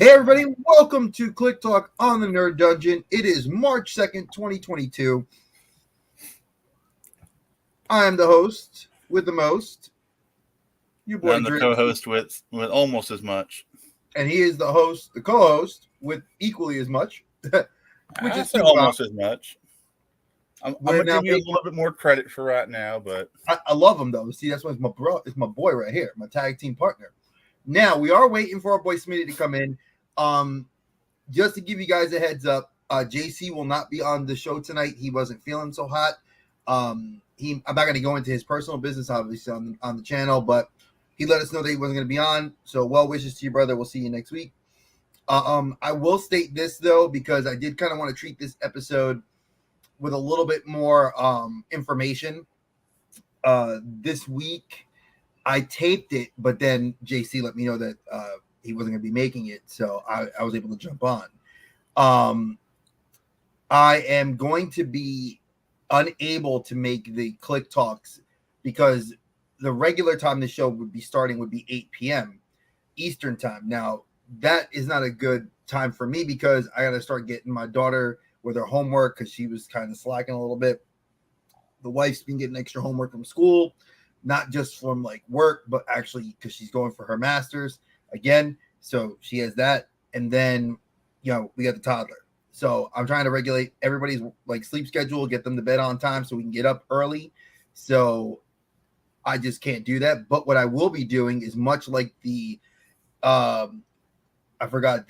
Hey everybody, welcome to Kliq Talk on the Nerd Dungeon. It is March 2nd, 2022. I am the host with the most, your And boy I'm the Drizzy, co-host with almost as much. and he is the host, the co-host with equally as much, which I is say Q almost as much. I'm We're gonna now give you a little bit more credit for right now, but I love him though. See, that's why it's my bro, it's my boy right here, my tag team partner. Now we are waiting for our boy Smitty to come in. Just to give you guys a heads up, JC will not be on the show tonight. He wasn't feeling so hot. I'm not going to go into his personal business, obviously, on the channel, but he let us know that he wasn't going to be on. So, well wishes to you, brother. We'll see you next week. I will state this though, because I did kind of want to treat this episode with a little bit more information. This week, I taped it, but then JC let me know that he wasn't going to be making it, so I was able to jump on. I am going to be unable to make the Kliq Talks because the regular time the show would be starting would be 8 p.m. Eastern time. Now, that is not a good time for me because I got to start getting my daughter with her homework because she was kind of slacking a little bit. The wife's been getting extra homework from school, not just from like work, but actually because she's going for her master's again. So she has that. And then, we got the toddler. So I'm trying to regulate everybody's like sleep schedule, get them to bed on time so we can get up early. So I just can't do that. But what I will be doing is much like the I forgot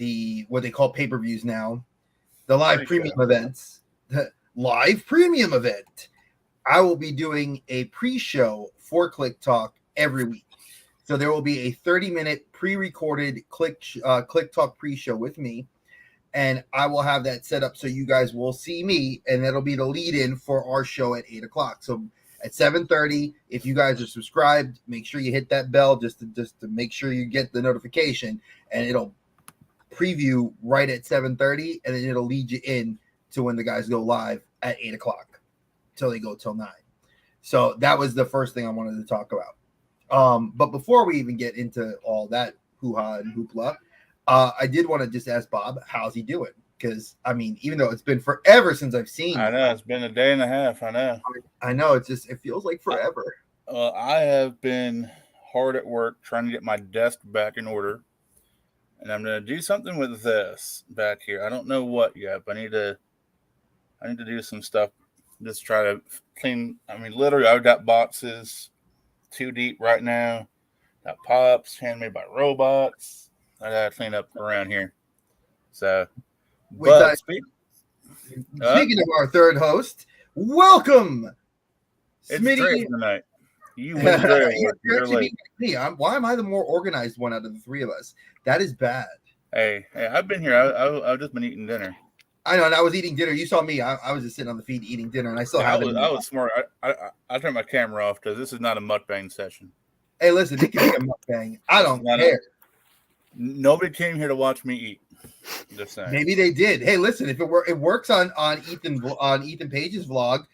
what they call pay-per-views now, the live premium events, the live premium event. I will be doing a pre-show for Kliq Talk every week. So there will be a 30-minute pre-recorded Kliq Talk pre-show with me. And I will have that set up so you guys will see me, and that'll be the lead-in for our show at 8 o'clock. So at 7:30, if you guys are subscribed, make sure you hit that bell just to make sure you get the notification, and it'll preview right at 7:30, and then it'll lead you in to when the guys go live at 8 o'clock till they go till 9. So that was the first thing I wanted to talk about. But before we even get into all that hoo-ha and hoopla, I did want to just ask Bob, how's he doing? Because, I mean, even though it's been forever since I've seen I know it's been a day and a half. I know. I know. It feels like forever. I have been hard at work trying to get my desk back in order. And I'm going to do something with this back here. I don't know what yet, but I need to do some stuff. Just try to clean. I mean, literally, I've got boxes too deep right now. Got pops handmade by robots. I gotta clean up around here. So, speaking of our third host, welcome, it's Smitty. Dre tonight. You and Dre. You're late. Why am I the more organized one out of the three of us? That is bad. Hey, I've been here. I've just been eating dinner. I know, and I was eating dinner. You saw me. I was just sitting on the feed eating dinner, and I still have it. I was smart. I turned my camera off because this is not a mukbang session. Hey, listen, it can be a mukbang. I don't care. Nobody came here to watch me eat. Just saying. Maybe they did. Hey, listen, if it works on Ethan Page's vlog,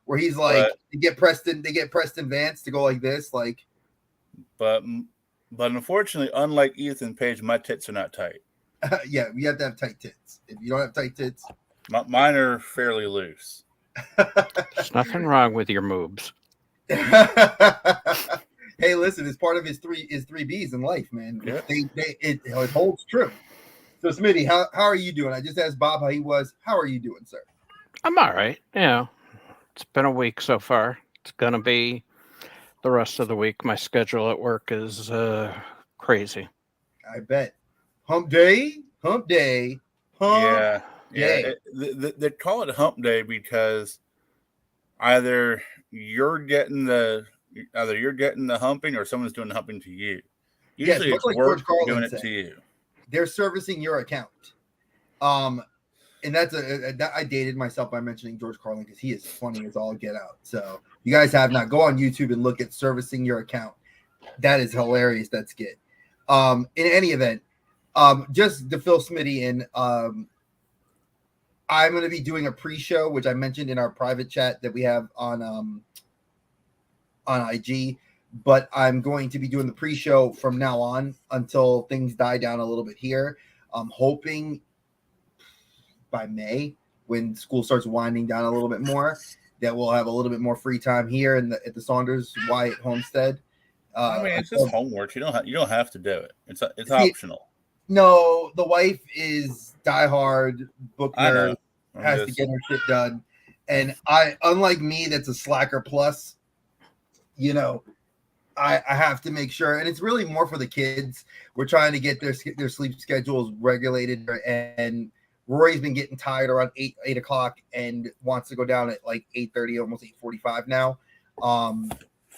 where he's like, they get Preston Vance to go like this, like. But unfortunately, unlike Ethan Page, my tits are not tight. Yeah, we have to have tight tits. If you don't have tight tits, mine are fairly loose. There's nothing wrong with your moobs. Hey, listen, it's part of his three B's in life, man. Yeah. It holds true. So, Smitty, how are you doing? I just asked Bob how he was. How are you doing, sir? I'm all right. It's been a week so far. It's gonna be the rest of the week. My schedule at work is crazy. I bet. Hump day. Yeah. They call it hump day because either you're getting the humping or someone's doing the humping to you. Usually it's like work doing it to you. They're servicing your account. And that's I dated myself by mentioning George Carlin because he is funny as all get out. So you guys have not, go on YouTube and look at servicing your account. That is hilarious. That skit. In any event, just to fill Smitty in, I'm going to be doing a pre-show, which I mentioned in our private chat that we have on IG. but I'm going to be doing the pre-show from now on until things die down a little bit here. I'm hoping by May, when school starts winding down a little bit more, that we'll have a little bit more free time here at the Saunders Wyatt homestead. I mean, it's just homework. You don't have to do it. It's optional. No, the wife is diehard book nerd, has to get her shit done, and unlike me, that's a slacker plus. You know, I have to make sure, and it's really more for the kids. We're trying to get their sleep schedules regulated, and Rory's been getting tired around 8 o'clock and wants to go down at like 8:30, almost 8:45 now.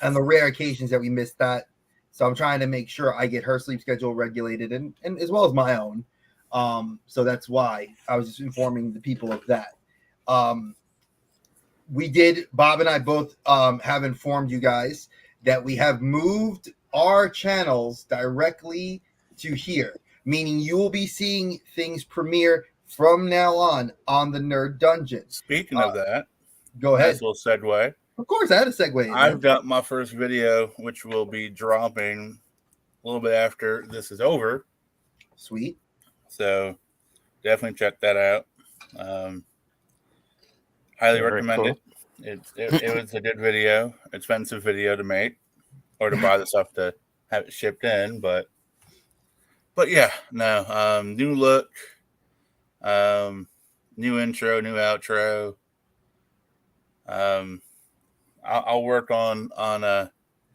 And the rare occasions that we missed that. So I'm trying to make sure I get her sleep schedule regulated and as well as my own. So that's why I was just informing the people of that. Bob and I both have informed you guys that we have moved our channels directly to here, meaning you will be seeing things premiere from now on the Nerd Dungeon. Speaking of that, go ahead. Nice little segue. Of course, I had a segue. I've got my first video, which will be dropping a little bit after this is over. Sweet. So definitely check that out. Highly recommend it. It was a good video, expensive video to make or to buy the stuff to have it shipped in, but yeah, no, new look, new intro, new outro. I'll work on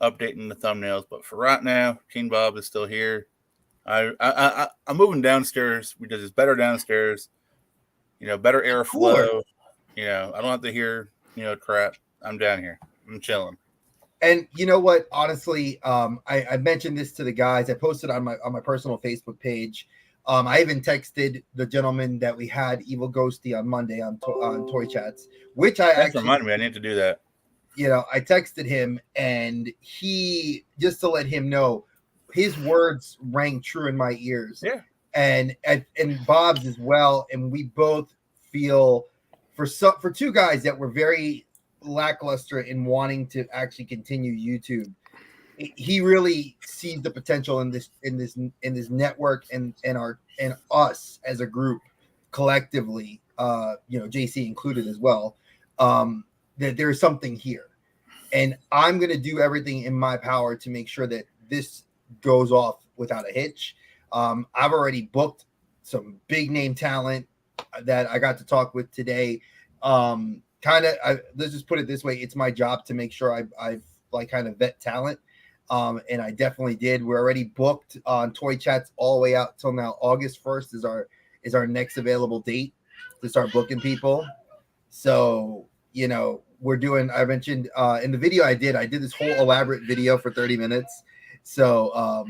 updating the thumbnails, but for right now, King Bob is still here. I'm moving downstairs because it's better downstairs. You know, better airflow. Cool. You know, I don't have to hear crap. I'm down here. I'm chilling. And you know what? Honestly, I mentioned this to the guys. I posted on my personal Facebook page. I even texted the gentleman that we had, Evil Ghosty, on Monday on Toy Chats, which That's reminded me. I need to do that. You know, I texted him, and he, just to let him know, his words rang true in my ears. Yeah. And Bob's as well. And we both feel for two guys that were very lackluster in wanting to actually continue YouTube. He really sees the potential in this network and us as a group collectively, JC included as well, that there's something here. And I'm going to do everything in my power to make sure that this goes off without a hitch. I've already booked some big name talent that I got to talk with today. Let's just put it this way. It's my job to make sure I've kind of vet talent. And I definitely did. We're already booked on Toy Chats all the way out till now. August 1st is our next available date to start booking people. So, we're doing, I mentioned in the video I did this whole elaborate video for 30 minutes. So,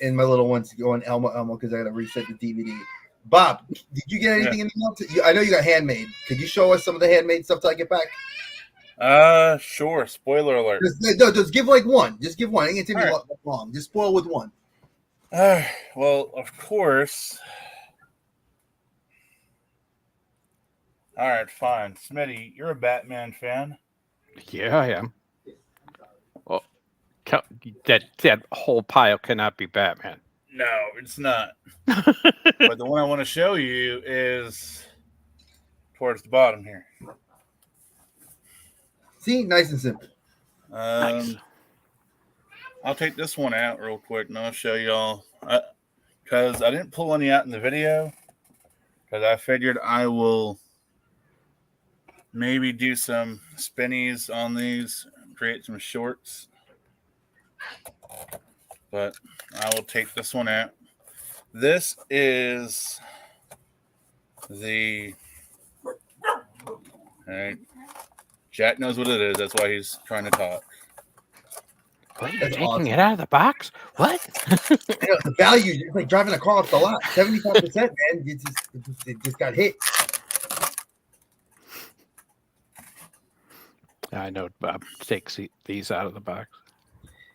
and my little one's going Elmo, because I got to reset the DVD. Bob, did you get anything in the mail? I know you got handmade. Could you show us some of the handmade stuff till I get back? Sure. Spoiler alert. Just give like one. Just give one. It ain't gonna take me long. Just spoil with one. Well, of course. All right, fine. Smitty, you're a Batman fan. Yeah, I am. Well, that whole pile cannot be Batman. No, it's not. But the one I want to show you is towards the bottom here. See, nice and simple. Nice. I'll take this one out real quick and I'll show y'all. Because I didn't pull any out in the video. Because I figured I will maybe do some spinnies on these, create some shorts. But I will take this one out. This is the... All right. Jack knows what it is. That's why he's trying to talk. What, you're taking it out of the box? What? The value, it's like driving a car off the lot. 75%, man. It just got hit. I know Bob takes these out of the box.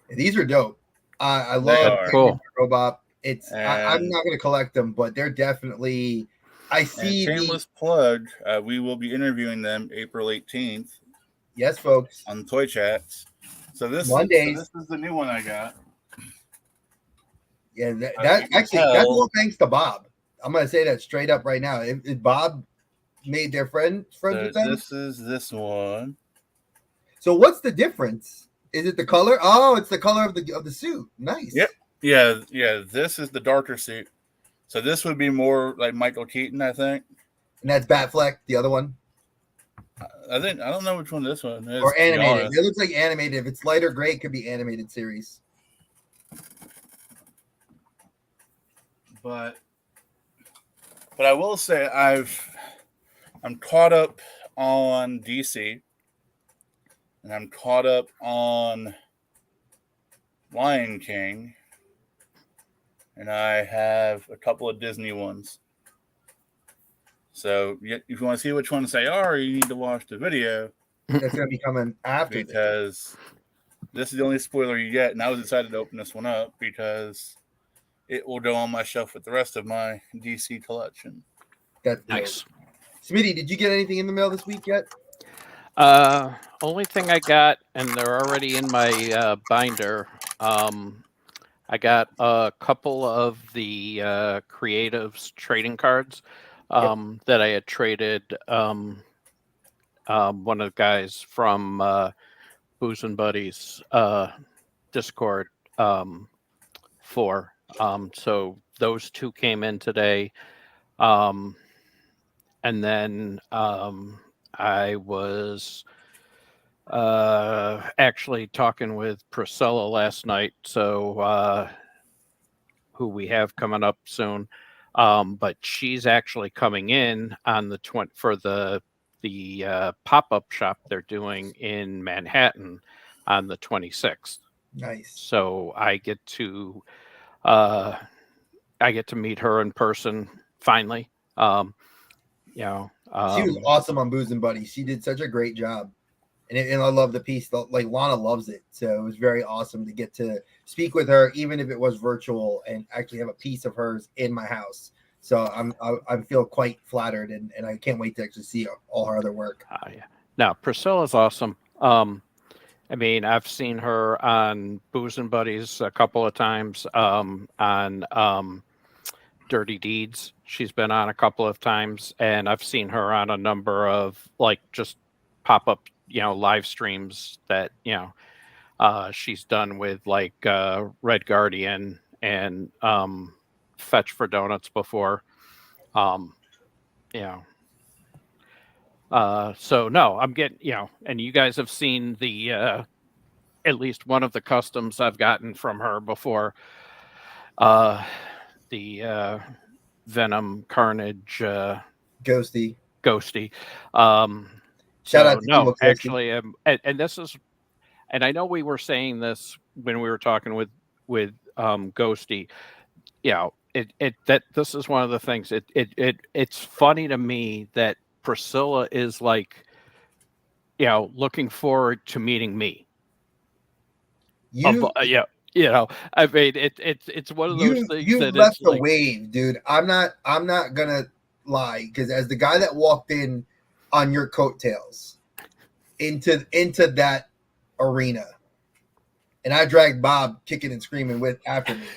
These are dope. I love cool. Robot. I'm not going to collect them, but they're definitely. I see. Shameless plug. We will be interviewing them April 18th Yes, folks. on Toy Chats. So this Mondays. is the new one I got. Yeah, you that can actually tell- that's all thanks to Bob. I'm gonna say that straight up right now. If Bob made their friends So with them. this is this one. So what's the difference? Is it the color? Oh, it's the color of the suit. Nice. Yep. Yeah. This is the darker suit. So this would be more like Michael Keaton, I think. And that's Batfleck, the other one. I don't know which one this one is. Or animated. It looks like animated. If it's lighter gray, it could be animated series. But I will say I'm caught up on DC, and I'm caught up on Lion King, and I have a couple of Disney ones. So if you want to see which ones they are, you need to watch the video. That's going to be coming after because this is the only spoiler you get, and I was excited to open this one up because it will go on my shelf with the rest of my DC collection. That's nice. Smitty, did you get anything in the mail this week yet? Only thing I got, and they're already in my binder. I got a couple of the creatives trading cards that I had traded one of the guys from Booze and Buddies Discord for. So those two came in today. And then I was actually talking with Priscilla last night, so who we have coming up soon. But she's actually coming in on the 20 for the pop-up shop they're doing in Manhattan on the 26th. Nice. So I get to meet her in person finally. She was awesome on Booze and Buddies. She did such a great job. And I love the piece. Like Lana loves it. So it was very awesome to get to speak with her, even if it was virtual, and actually have a piece of hers in my house. So I feel quite flattered, and I can't wait to actually see all her other work. Yeah. Now, Priscilla's awesome. I mean, I've seen her on Booze and Buddies a couple of times, on Dirty Deeds. She's been on a couple of times, and I've seen her on a number of like just pop-up, live streams that, she's done with like Red Guardian and Fetch for Donuts before. So no, I'm getting, and you guys have seen the at least one of the customs I've gotten from her before. The Venom Carnage Ghosty. Shout out to no, actually, and this is, and I know we were saying this when we were talking with Ghosty. That this is one of the things. It's funny to me that Priscilla is like, looking forward to meeting me. I mean, it's one of those things. You that left the like, wave, dude. I'm not gonna lie, because as the guy that walked in on your coattails into that arena, and I dragged Bob kicking and screaming after me.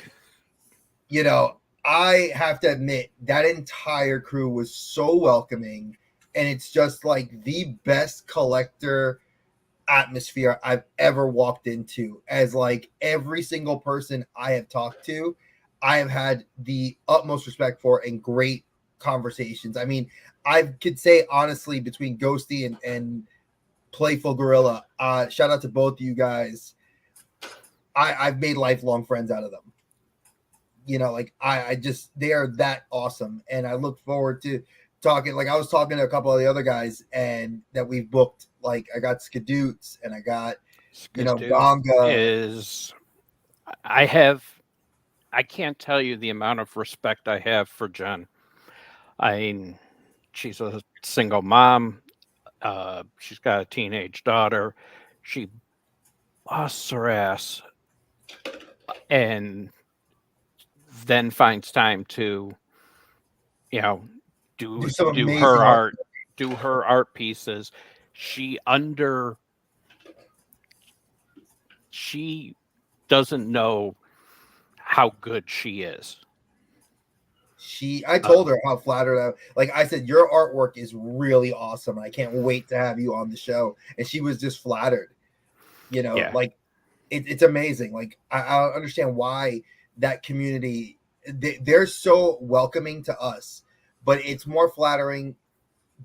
I have to admit that entire crew was so welcoming, and it's just like the best collector atmosphere I've ever walked into. As like every single person I have talked to, I have had the utmost respect for and great conversations. I mean, I could say honestly, between Ghosty and Playful Gorilla, shout out to both of you guys. I've made lifelong friends out of them. I just, they are that awesome, and I look forward to talking. Like I was talking to a couple of the other guys, and that we've booked. Like I got Skadoots, and I got Gonga. I can't tell you the amount of respect I have for Jen. I mean, she's a single mom. She's got a teenage daughter. She busts her ass and then finds time to, do her art pieces. She she doesn't know how good she is. I told her how flattered I said, your artwork is really awesome. I can't wait to have you on the show. And she was just flattered, Yeah. like it's amazing. Like I don't understand why that community, they're so welcoming to us, but it's more flattering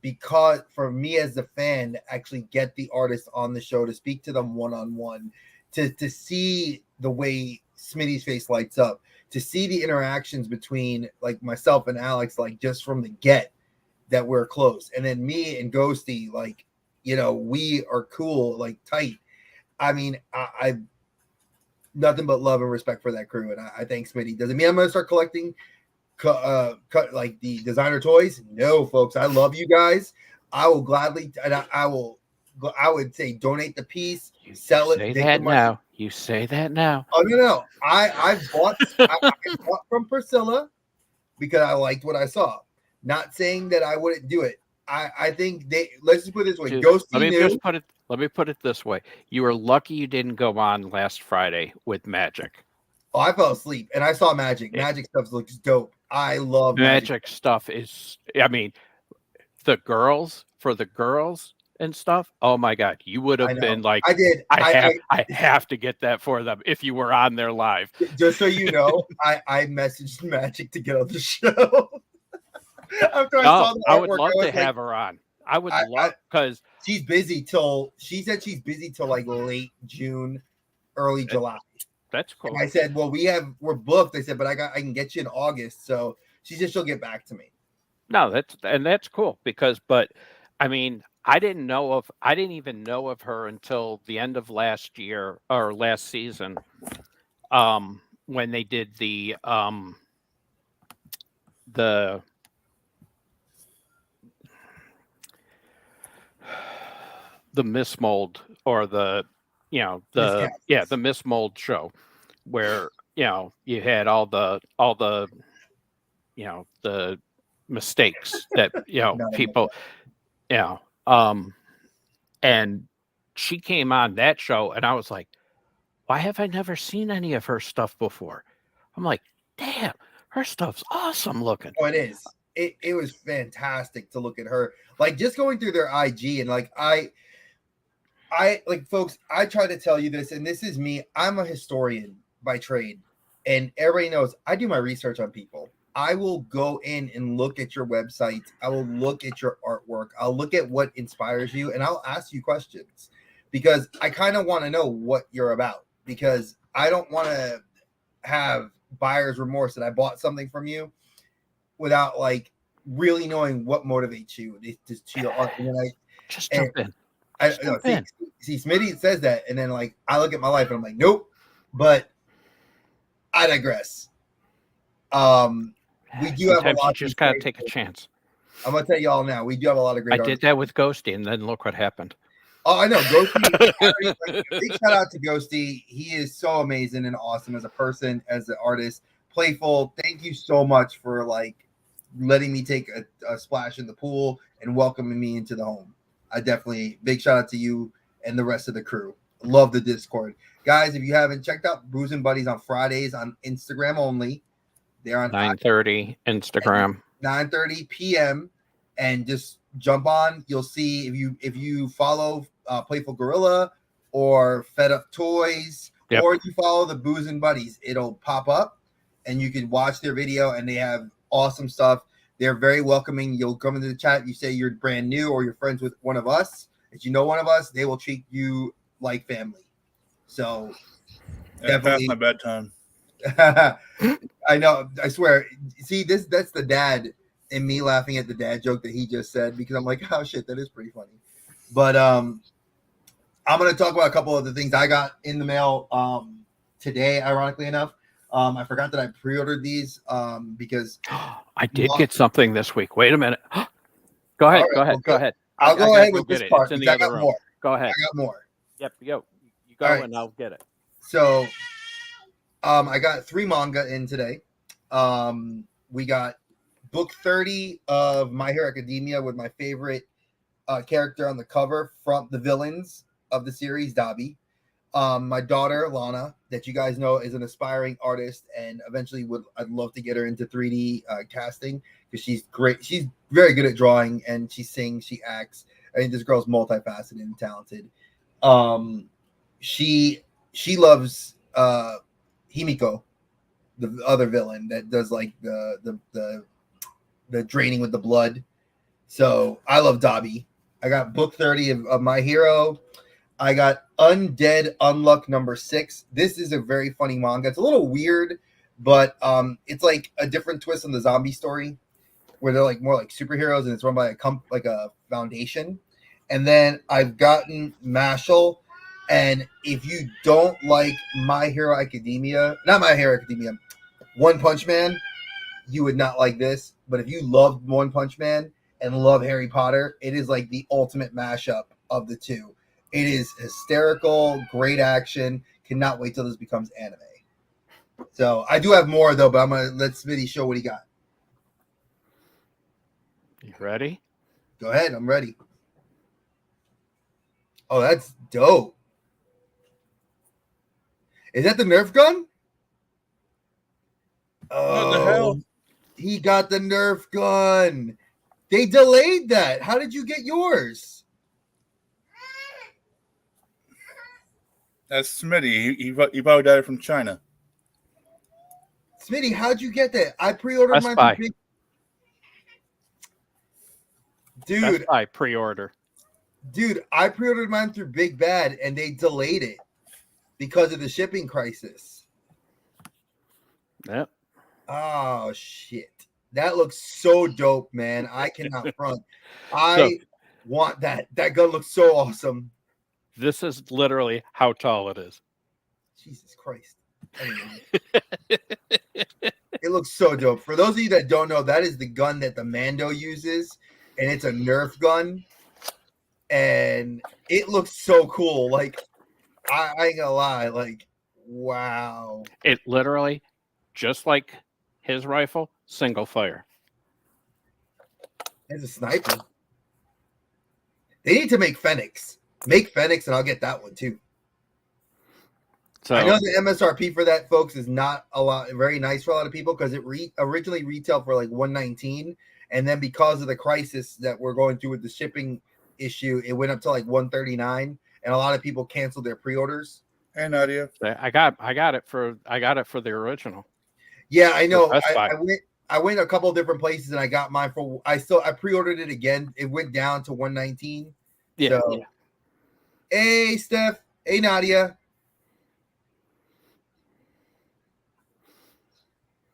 because for me as the fan to actually get the artist on the show, to speak to them one-on-one, to see the way Smitty's face lights up, to see the interactions between like myself and Alex, like just from the get that we're close. And then me and Ghosty, like, we are cool, like tight. I mean, I nothing but love and respect for that crew. And I thank Smitty. Does it mean I'm going to start collecting cut like the designer toys? No, folks. I love you guys. I will gladly, and I would say donate the piece, sell it. Say that now. You say that now. Oh no. I bought from Priscilla because I liked what I saw. Not saying that I wouldn't do it. I think let's just put it this way. Let me put it this way. You were lucky you didn't go on last Friday with Magic. Oh, I fell asleep and I saw Magic. Magic stuff looks dope. I love Magic stuff is, I mean, the girls and stuff. Oh my God. You would have been like, I did. I have to get that for them if you were on there live. Just so you know, I messaged Magic to get on the show. After I would love to have her on. I would love, because she said she's busy till like late June, early July. That's cool. And I said, well, we're booked. I said, but I can get you in August. So she said she'll get back to me. No, that's cool but I mean, I didn't even know of her until the end of last year or last season, when they did the Miss Mold, or the Miss Mold show, where you had all the the mistakes that people and she came on that show and I was like, why have I never seen any of her stuff before? I'm like, damn, her stuff's awesome looking. Oh, it is. It was fantastic to look at her, like just going through their IG, and like I like, folks, I try to tell you this, and this is me. I'm a historian by trade, and everybody knows I do my research on people. I will go in and look at your website. I will look at your artwork. I'll look at what inspires you, and I'll ask you questions because I kind of want to know what you're about, because I don't want to have buyer's remorse that I bought something from you without like really knowing what motivates you to your art. And then just jump in. See, Smitty says that, and then like I look at my life and I'm like, nope. But I digress. We do have a lot. You just gotta take a chance. I'm gonna tell y'all now. We do have a lot of great. I did that with Ghosty, and then look what happened. Oh, I know, Ghosty. Big shout out to Ghosty. He is so amazing and awesome as a person, as an artist, playful. Thank you so much for like letting me take a splash in the pool and welcoming me into the home. I definitely, big shout out to you and the rest of the crew. Love the Discord. Guys, if you haven't checked out Boozing Buddies on Fridays on Instagram only, they're on 9:30 Instagram. 9:30 p.m. and just jump on. You'll see if you follow Playful Gorilla or Fed Up Toys, yep, or if you follow the Boozing Buddies, it'll pop up and you can watch their video, and they have awesome stuff. They're very welcoming. You'll come into the chat. You say you're brand new or you're friends with one of us. If you know one of us, they will treat you like family. So definitely. Past my bedtime. I know. I swear. See, that's the dad in me laughing at the dad joke that he just said, because I'm like, oh shit, that is pretty funny. But I'm going to talk about a couple of the things I got in the mail today. Ironically enough, I forgot that I pre-ordered these because I did get something this week. Wait a minute. Go ahead. Right, go ahead. I'll go ahead with this it. part. It's in the other room. More. Go ahead. I got more. Yep. You go, right, and I'll get it. So, I got 3 manga in today. We got book 30 of My Hero Academia with my favorite character on the cover from the villains of the series, Dabi. My daughter Lana, that you guys know, is an aspiring artist, and eventually I'd love to get her into 3D casting because she's great. She's very good at drawing, and she sings, she acts. I think this girl's multifaceted and talented. She loves Himiko, the other villain that does like the draining with the blood. So I love Dabi. I got book 30 of My Hero. I got Undead Unluck number 6. This is a very funny manga. It's a little weird, but it's like a different twist on the zombie story, where they're like more like superheroes, and it's run by a foundation. And then I've gotten Mashal, and if you don't like My Hero Academia, not My Hero Academia, One Punch Man, you would not like this. But if you love One Punch Man and love Harry Potter, it is like the ultimate mashup of the two. It is hysterical, great action. Cannot wait till this becomes anime. So I do have more though, but I'm gonna let Smitty show what he got. You ready? Go ahead, I'm ready. Oh, that's dope. Is that the Nerf gun? What the hell? He got the Nerf gun. They delayed that. How did you get yours? That's Smitty. He probably got it from China. Smitty, how'd you get that? I pre-ordered Best mine. Buy. Dude, Best Buy pre-order. Dude, I pre-ordered mine through Big Bad, and they delayed it because of the shipping crisis. Yep. Oh, shit. That looks so dope, man. I cannot front. I want that. That gun looks so awesome. This is literally how tall it is. Jesus Christ. Anyway. It looks so dope. For those of you that don't know, that is the gun that the Mando uses, and it's a Nerf gun. And it looks so cool. Like, I ain't gonna lie. Like, wow. It literally, just like his rifle, single fire. It's a sniper. They need to make Fenix. Make Fenix, and I'll get that one too. So I know the MSRP for that, folks, is not a lot. Very nice for a lot of people because it originally retailed for like $119, and then because of the crisis that we're going through with the shipping issue, it went up to like $139, and a lot of people canceled their pre-orders. Hey Nadia, I got it for the original. Yeah, I know. Best Buy. I went a couple of different places and I got mine for. I pre-ordered it again. It went down to $119. Yeah. So, hey Steph. Hey Nadia.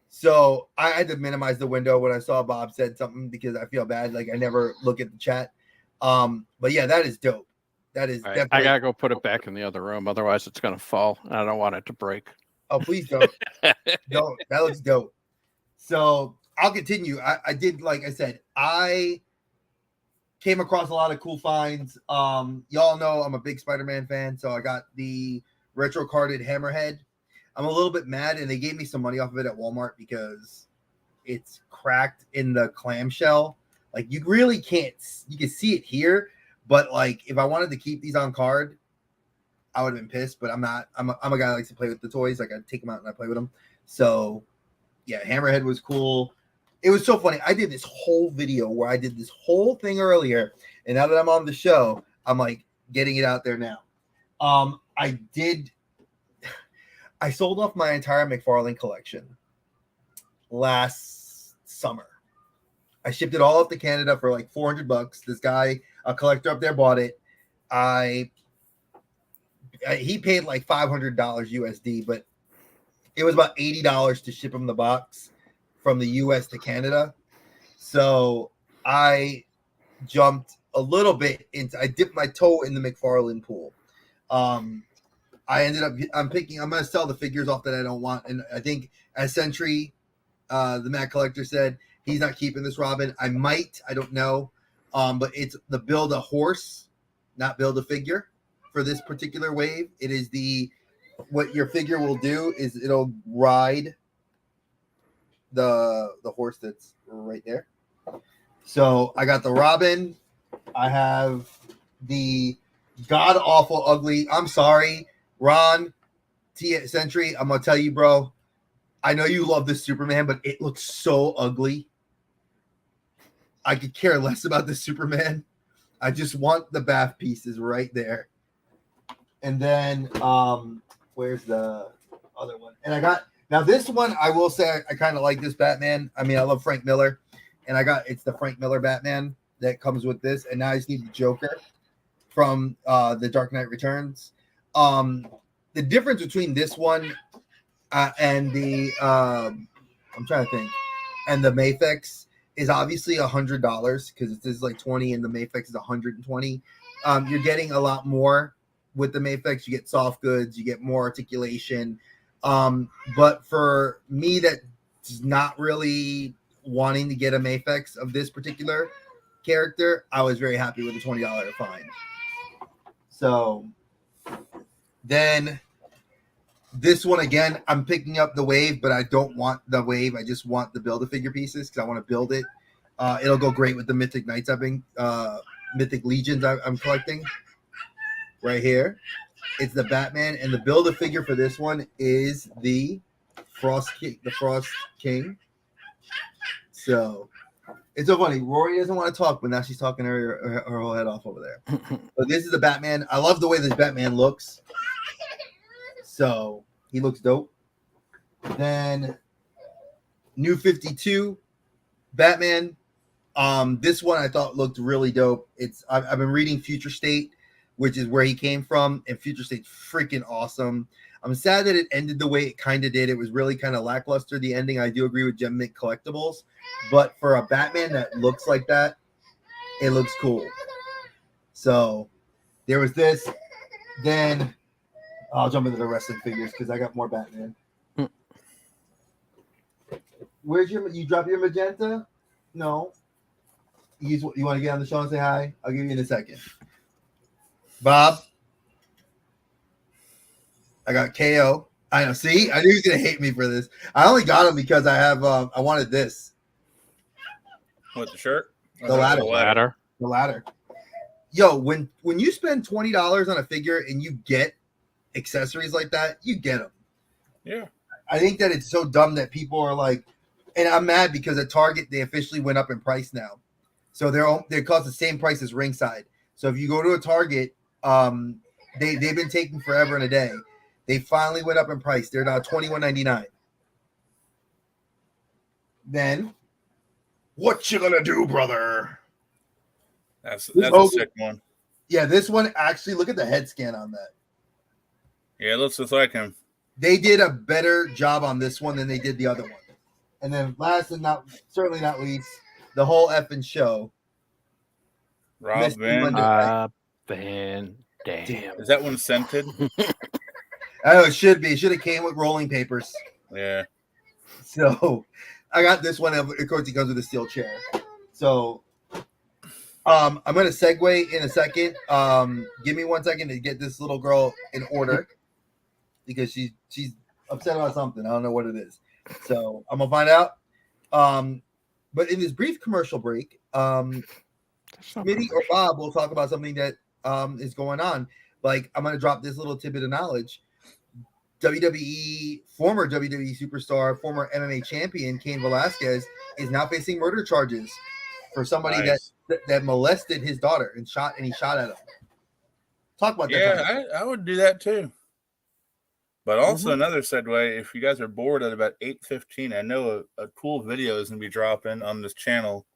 So I had to minimize the window when I saw Bob said something because I feel bad. Like I never look at the chat. But yeah, that is dope. That is Right. definitely. I gotta go put it back in the other room, otherwise it's gonna fall. And I don't want it to break. Oh, please don't. Don't. That looks dope. So I'll continue. I did, like I said, I came across a lot of cool finds. Y'all know I'm a big Spider-Man fan, so I got the retro carded Hammerhead. I'm a little bit mad, and they gave me some money off of it at Walmart because it's cracked in the clamshell. Like you really can't. You can see it here, but like if I wanted to keep these on card, I would have been pissed. But I'm not. I'm a guy that likes to play with the toys. Like I take them out and I play with them. So yeah, Hammerhead was cool. It was so funny. I did this whole video where I did this whole thing earlier, and now that I'm on the show, I'm like getting it out there now. I sold off my entire McFarlane collection last summer. I shipped it all up to Canada for like $400. This guy, a collector up there, bought it. He paid like $500 USD, but it was about $80 to ship him the box from the US to Canada. So I jumped a little bit I dipped my toe in the McFarlane pool. I ended up, I'm going to sell the figures off that I don't want. And I think as Sentry, the Matt Collector said, he's not keeping this Robin. I might, I don't know. But it's the build a horse, not build a figure for this particular wave. It is what your figure will do is it'll ride the horse that's right there. So I got the Robin. I have the god awful ugly. I'm sorry. Ron T Century, I'm gonna tell you, bro. I know you love this Superman, but it looks so ugly. I could care less about the Superman. I just want the bath pieces right there. And then where's the other one? And I got now this one, I will say I kind of like this Batman. I mean, I love Frank Miller, and it's the Frank Miller Batman that comes with this. And now I just need the Joker from the Dark Knight Returns. The difference between this one and the I'm trying to think, and the Mafex is obviously $100 because this is like 20 and the Mafex is 120. You're getting a lot more with the Mafex. You get soft goods, you get more articulation. But for me, that's not really wanting to get a Mafex of this particular character, I was very happy with the $20 find. So then this one again, I'm picking up the Wave, but I don't want the Wave. I just want the Build-A-Figure pieces because I want to build it. It'll go great with the Mythic Knights Mythic Legions I'm collecting right here. It's the Batman, and the Build-A-Figure for this one is the Frost King. So it's so funny. Rory doesn't want to talk, but now she's talking her whole head off over there. But this is the Batman. I love the way this Batman looks. So he looks dope. Then New 52 Batman. This one I thought looked really dope. I've been reading Future State, which is where he came from, and Future State's freaking awesome. I'm sad that it ended the way it kind of did. It was really kind of lackluster, the ending. I do agree with Gem Mint Collectibles, but for a Batman that looks like that, it looks cool. So there was this. Then I'll jump into the wrestling figures because I got more Batman. Where's you drop your magenta? No. You want to get on the show and say hi? I'll give you in a second. Bob. I got KO. I know. See, I knew he was gonna hate me for this. I only got him because I have. I wanted this. What, the shirt? The ladder. The ladder. Yo, when you spend $20 on a figure and you get accessories like that, you get them. Yeah. I think that it's so dumb that people are like, and I'm mad because at Target they officially went up in price now, so they cost the same price as Ringside. So if you go to a Target, they've been taking forever and a day. They finally went up in price. They're now $21.99. Then, what you gonna do, brother? That's a sick one. Yeah, this one actually. Look at the head scan on that. Yeah, it looks just like him. They did a better job on this one than they did the other one. And then last and certainly not least, the whole effing show. Rob Van Dam. Is that one scented? Oh, it should be. It should have came with rolling papers. Yeah. So I got this one. Of course, he comes with a steel chair. So I'm going to segue in a second. Give me 1 second to get this little girl in order because she's upset about something. I don't know what it is. So I'm going to find out. But in this brief commercial break, Smitty or Bob will talk about something that is going on. Like, I'm going to drop this little tidbit of knowledge. Former WWE superstar, former MMA champion, Cain Velasquez is now facing murder charges for somebody that molested his daughter and he shot at him. Talk about that. Yeah, I would do that too. But also another segue, if you guys are bored at about 8:15, I know a cool video is going to be dropping on this channel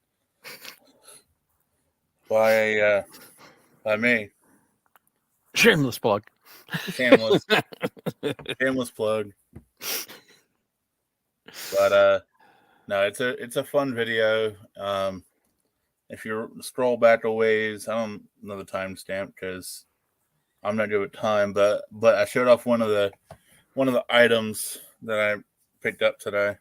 by me. Shameless plug. Shameless plug. But no, it's a fun video. If you scroll back a ways, I don't know the timestamp because I'm not good with time, but I showed off one of the items that I picked up today.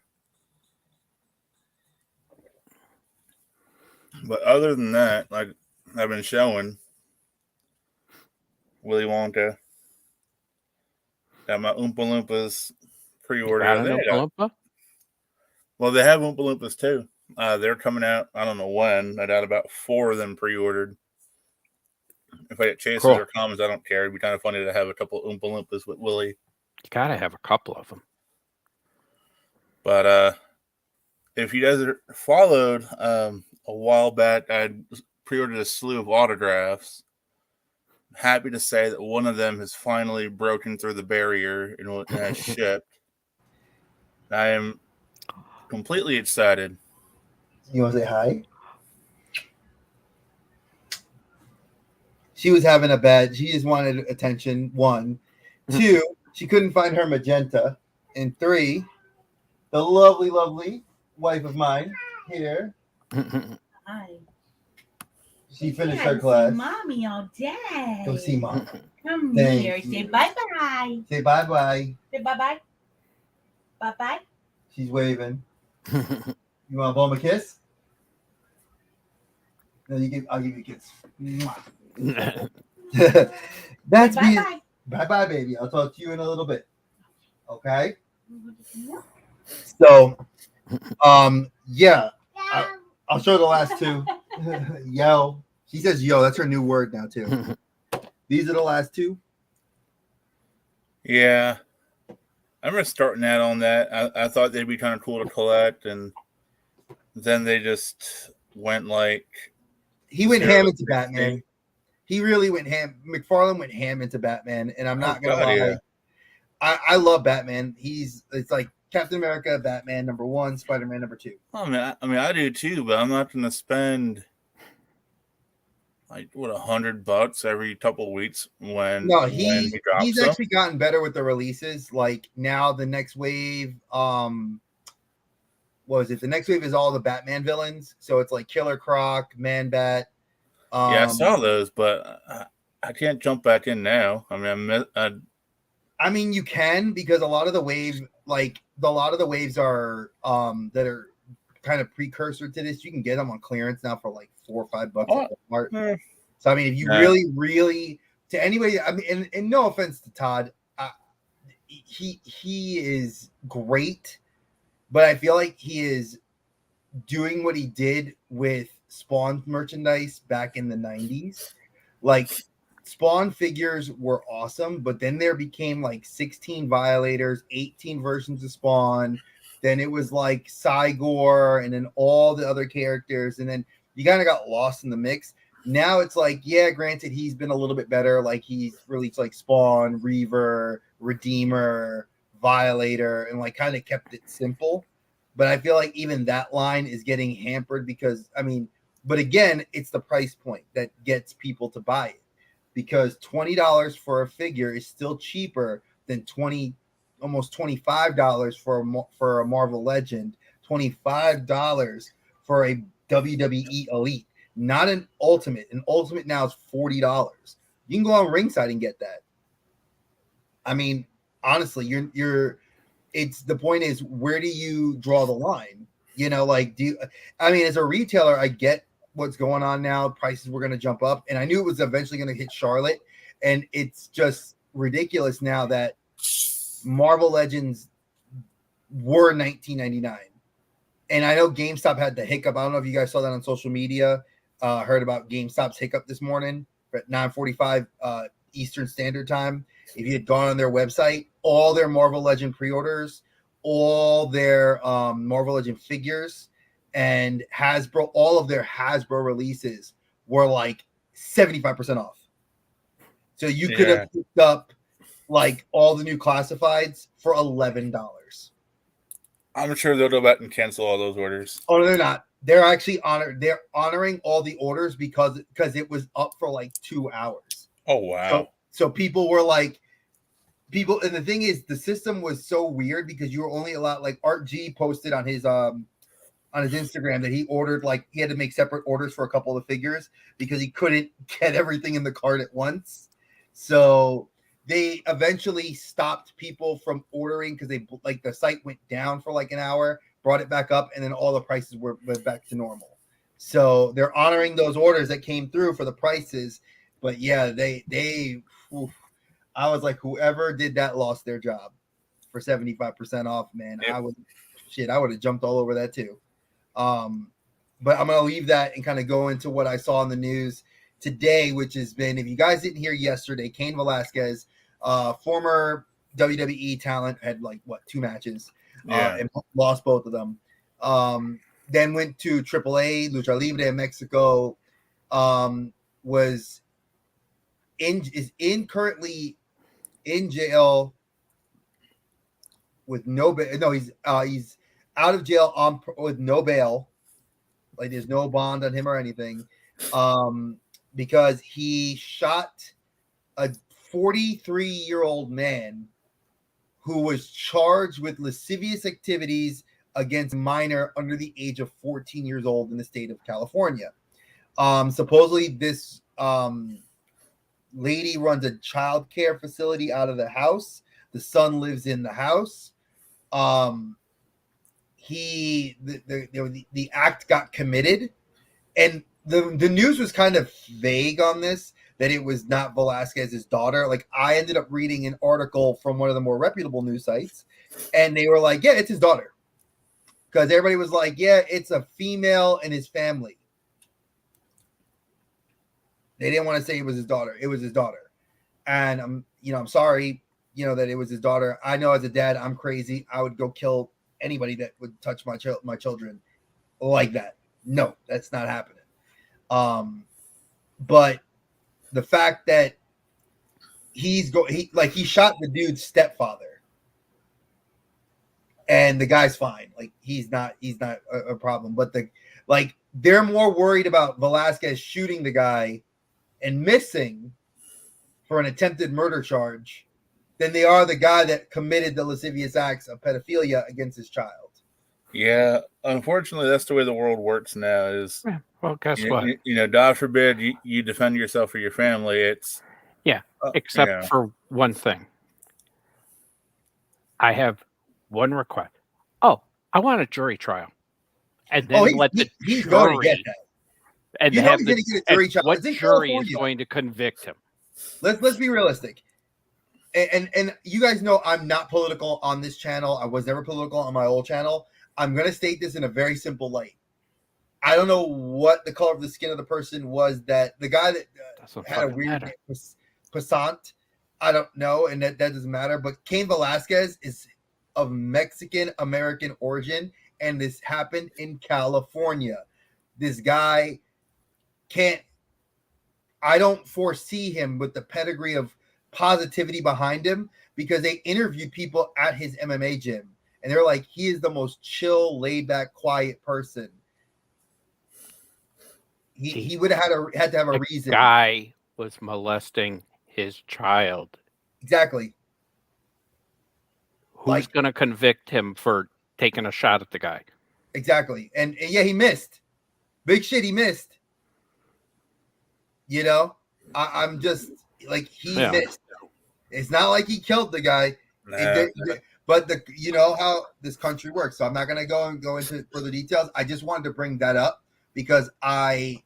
But other than that, like I've been showing, Willy Wonka. Got my Oompa Loompas pre-order. Well, they have Oompa Loompas too. They're coming out. I don't know when. I got about 4 of them pre-ordered. If I get chases Cool. or comments, I don't care. It'd be kind of funny to have a couple Oompa Loompas with Willie. You gotta have a couple of them. But if you guys followed a while back, I pre-ordered a slew of autographs. Happy to say that one of them has finally broken through the barrier and has shipped. I am completely excited. You want to say hi? She was having a bad. She just wanted attention. 1, 2. She couldn't find her magenta. And 3, the lovely, lovely wife of mine here. Hi. She finished Yeah, her class. Mommy all day. Go see mom. Come Thank here. you. Say bye-bye. Say bye bye. Say bye-bye. Bye-bye. She's waving. You want to blow him a kiss? No, I'll give you a kiss. Mwah. That's me. Bye-bye. Bye bye, baby. I'll talk to you in a little bit. Okay. So, yeah. I'll show the last 2. Yo. She says yo. That's her new word now too. These are the last 2. Yeah. I remember starting out on that. I thought they'd be kind of cool to collect, and then they just went like... He went ham into Batman. He really went ham. McFarlane went ham into Batman, and I'm not gonna lie. Yeah. I love Batman. It's like Captain America, Batman #1, Spider-Man #2. I mean, I do too, but I'm not going to spend like $100 every couple of weeks when he drops he's them. actually gotten better with the releases. Like now, the next wave, what was it? The next wave is all the Batman villains. So it's like Killer Croc, Man Bat. Yeah, I saw those, but I can't jump back in now. I mean, you can, because a lot of the waves are that are kind of precursor to this. You can get them on clearance now for like $4 or $5 at Walmart. So I mean, if you really to anybody, I mean, and no offense to Todd, he is great, but I feel like he is doing what he did with Spawn merchandise back in the 90s. Like Spawn figures were awesome, but then there became like 16 Violators, 18 versions of Spawn. Then it was like Cygor, and then all the other characters, and then you kind of got lost in the mix. Now it's like, yeah, granted, he's been a little bit better. Like he's released like Spawn, Reaver, Redeemer, Violator, and like kind of kept it simple. But I feel like even that line is getting hampered because, I mean, but again, it's the price point that gets people to buy it, because $20 for a figure is still cheaper than almost $25 for a Marvel Legend, $25 for a WWE Elite, not an Ultimate. An Ultimate now is $40. You can go on Ringside and get that. I mean, honestly, it's the point is, where do you draw the line? You know, like, as a retailer, I get what's going on now. Prices were going to jump up, and I knew it was eventually going to hit Charlotte, and it's just ridiculous now that Marvel Legends were $19.99. And I know GameStop had the hiccup. I don't know if you guys saw that on social media. Heard about GameStop's hiccup this morning at 9:45 Eastern Standard Time. If you had gone on their website, all their Marvel Legend pre-orders, all their Marvel Legend figures, and Hasbro, all of their Hasbro releases were like 75% off. So you could have picked up like all the new classifieds for $11. I'm sure they'll go back and cancel all those orders. Oh, no, they're not. They're actually they're honoring all the orders because it was up for like 2 hours. Oh wow. So people were like, and the thing is, the system was so weird because you were only allowed, like Art G posted on his Instagram that he ordered, like he had to make separate orders for a couple of figures because he couldn't get everything in the cart at once. So they eventually stopped people from ordering because they, like, the site went down for like an hour, brought it back up, and then all the prices went back to normal. So they're honoring those orders that came through for the prices. But yeah, I was like, whoever did that lost their job for 75% off, man. Yep. I would have jumped all over that too. But I'm going to leave that and kind of go into what I saw in the news today, which has been, if you guys didn't hear yesterday, Cain Velasquez, former WWE talent, had like what 2 matches, and lost both of them. Then went to AAA, Lucha Libre in Mexico. Was currently in jail with no bail. No, he's out of jail with no bail. Like there's no bond on him or anything, because he shot a 43-year-old man who was charged with lascivious activities against a minor under the age of 14 years old in the state of California. Supposedly this lady runs a child care facility out of the house. The son lives in the house. The act got committed, and the news was kind of vague on this, that it was not Velasquez's daughter. Like I ended up reading an article from one of the more reputable news sites, and they were like, yeah, it's his daughter. Because everybody was like, yeah, it's a female in his family. They didn't want to say it was his daughter. It was his daughter. And I'm sorry, that it was his daughter. I know as a dad, I'm crazy. I would go kill anybody that would touch my children like that. No, that's not happening. But the fact that he shot the dude's stepfather, and the guy's fine. Like he's not a problem. But they're more worried about Velasquez shooting the guy and missing for an attempted murder charge than they are the guy that committed the lascivious acts of pedophilia against his child. Yeah, unfortunately, that's the way the world works now. Is well, guess what? God forbid you defend yourself or your family. It's except for one thing. I have one request. Oh, I want a jury trial, and then he's going to get that. And he's going to get a jury trial. What jury is going to convict him? Let's be realistic. And you guys know I'm not political on this channel. I was never political on my old channel. I'm going to state this in a very simple light. I don't know what the color of the skin of the person was, that the guy that had a weird name, Passant. I don't know, and that doesn't matter. But Cain Velasquez is of Mexican American origin, and this happened in California. This guy I don't foresee him with the pedigree of positivity behind him, because they interviewed people at his MMA gym, and they're like, he is the most chill, laid back, quiet person. He would have had to have a reason. Guy was molesting his child. Exactly. Who's going to convict him for taking a shot at the guy? Exactly. And yeah, he missed. Big shit, he missed. I'm just like, he missed. It's not like he killed the guy. But you know how this country works. So I'm not going to go into further details. I just wanted to bring that up because I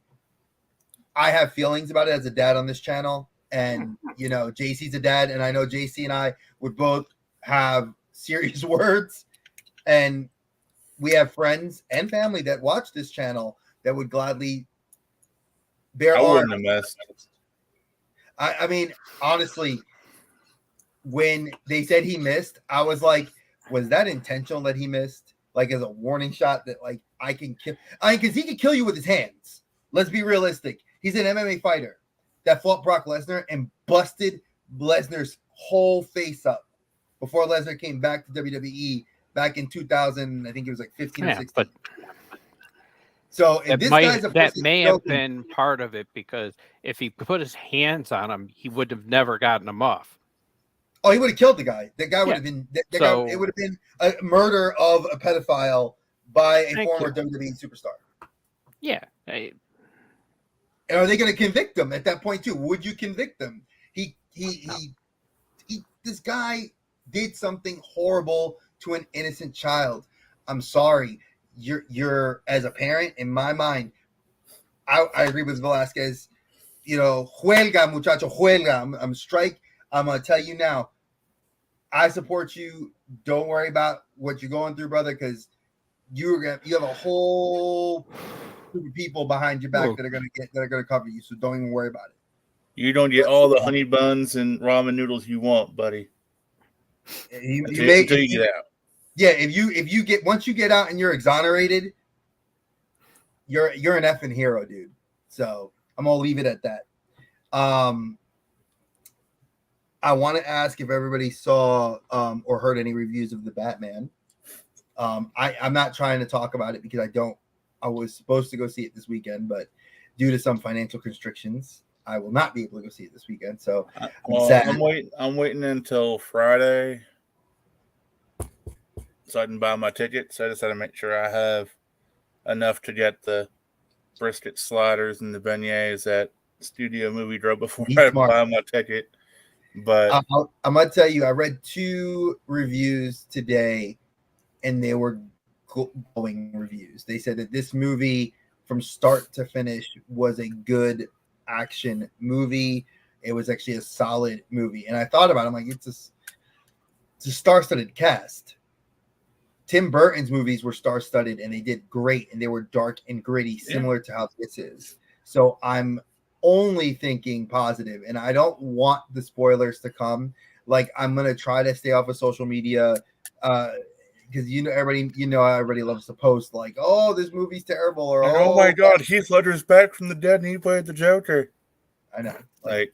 have feelings about it as a dad on this channel. And, JC's a dad, and I know JC and I would both have serious words. And we have friends and family that watch this channel that would gladly I wouldn't have missed. I mean, honestly, when they said he missed, I was like, was that intentional that he missed? Like as a warning shot that like I can kill? Because he could kill you with his hands. Let's be realistic. He's an MMA fighter that fought Brock Lesnar and busted Lesnar's whole face up before Lesnar came back to WWE back in 2000. I think it was like 15 or 16. But so that may have been part of it, because if he put his hands on him, he would have never gotten him off. Oh, he would have killed the guy. That guy would have been. It would have been a murder of a pedophile by a former WWE superstar. Yeah. And are they going to convict him at that point too? Would you convict him? This guy did something horrible to an innocent child. I'm sorry. You're as a parent, in my mind, I agree with Velasquez. Juelga, muchacho, juelga. I'm strike. I'm gonna tell you now. I support you. Don't worry about what you're going through, brother, because you have a whole group of people behind your back that are gonna cover you. So don't even worry about it. You don't get all the honey buns and ramen noodles you want, buddy. Until you get out. Yeah, if you get once you get out and you're exonerated, you're an effing hero, dude. So I'm gonna leave it at that. I want to ask if everybody saw or heard any reviews of the Batman. I'm not trying to talk about it because I was supposed to go see it this weekend, but due to some financial constrictions, I will not be able to go see it this weekend. So I'm waiting until Friday so I can buy my ticket. So I decided to make sure I have enough to get the brisket sliders and the beignets at Studio Movie Draw before I buy my ticket. But I'm gonna tell you, I read 2 reviews today, and they were glowing reviews. They said that this movie, from start to finish, was a good action movie. It was actually a solid movie, and I thought about it. I'm like, it's a star-studded cast. Tim Burton's movies were star-studded, and they did great, and they were dark and gritty, similar to how this is. So I'm only thinking positive, and I don't want the spoilers to come. Like, I'm gonna try to stay off of social media because everybody loves to post like, oh, this movie's terrible, or oh my god, Heath Ledger's back from the dead and he played the Joker. I know. I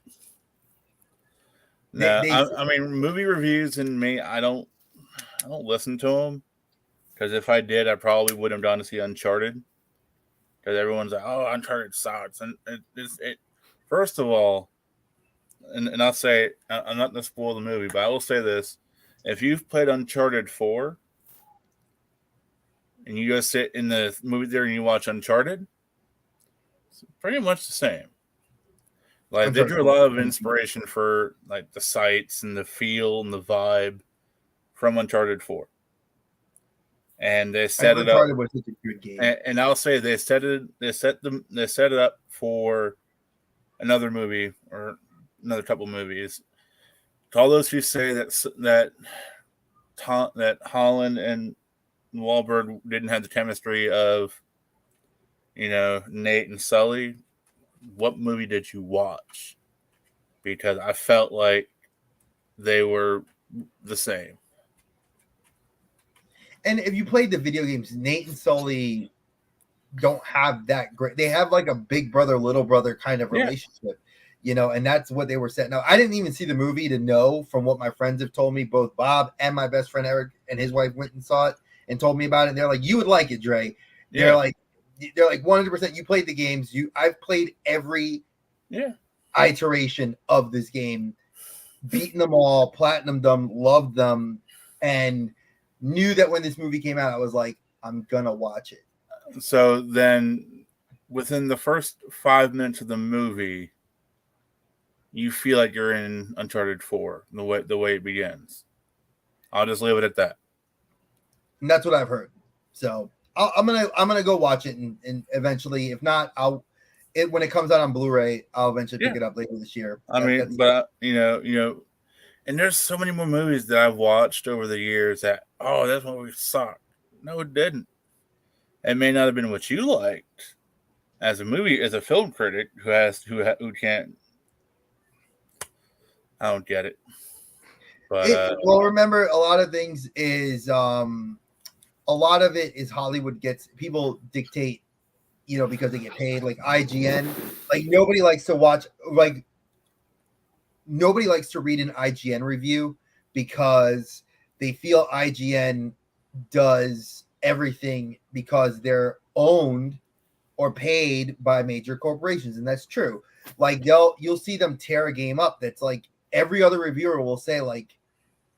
mean, movie reviews and me, I don't listen to them, because if I did, I probably would have gone to see Uncharted. Because everyone's like, oh, Uncharted sucks. And it first of all, and I'll say, I'm not going to spoil the movie, but I will say this. If you've played Uncharted 4 and you go sit in the movie theater and you watch Uncharted, it's pretty much the same. Like, they drew a lot of inspiration for like the sights and the feel and the vibe from Uncharted 4. And they set it up. Was such a good game. And I'll say they set it up for another movie or another couple movies. To all those who say that Holland and Wahlberg didn't have the chemistry of, Nate and Sully, what movie did you watch? Because I felt like they were the same. And if you played the video games, Nate and Sully don't have that great. They have like a big brother, little brother kind of relationship, and that's what they were setting up. I didn't even see the movie to know from what my friends have told me. Both Bob and my best friend Eric and his wife went and saw it and told me about it. And they're like, you would like it, Dre. They're like 100%. You played the games. I've played every iteration of this game, beaten them all, platinum them, loved them, and knew that when this movie came out, I was like, I'm gonna watch it. So then, within the first 5 minutes of the movie, you feel like you're in Uncharted 4, the way it begins. I'll just leave it at that. And that's what I've heard. So I'm gonna go watch it, and eventually, if not, when it comes out on Blu-ray, I'll eventually pick it up later this year. And there's so many more movies that I've watched over the years that, that's what we sucked. No, it didn't. It may not have been what you liked as a film critic who can't. I don't get it. But remember, a lot of things is a lot of it is Hollywood gets people dictate, because they get paid. Like IGN, like nobody likes to watch Nobody likes to read an IGN review because they feel IGN does everything because they're owned or paid by major corporations. And that's true. Like you'll see them tear a game up. That's like every other reviewer will say like,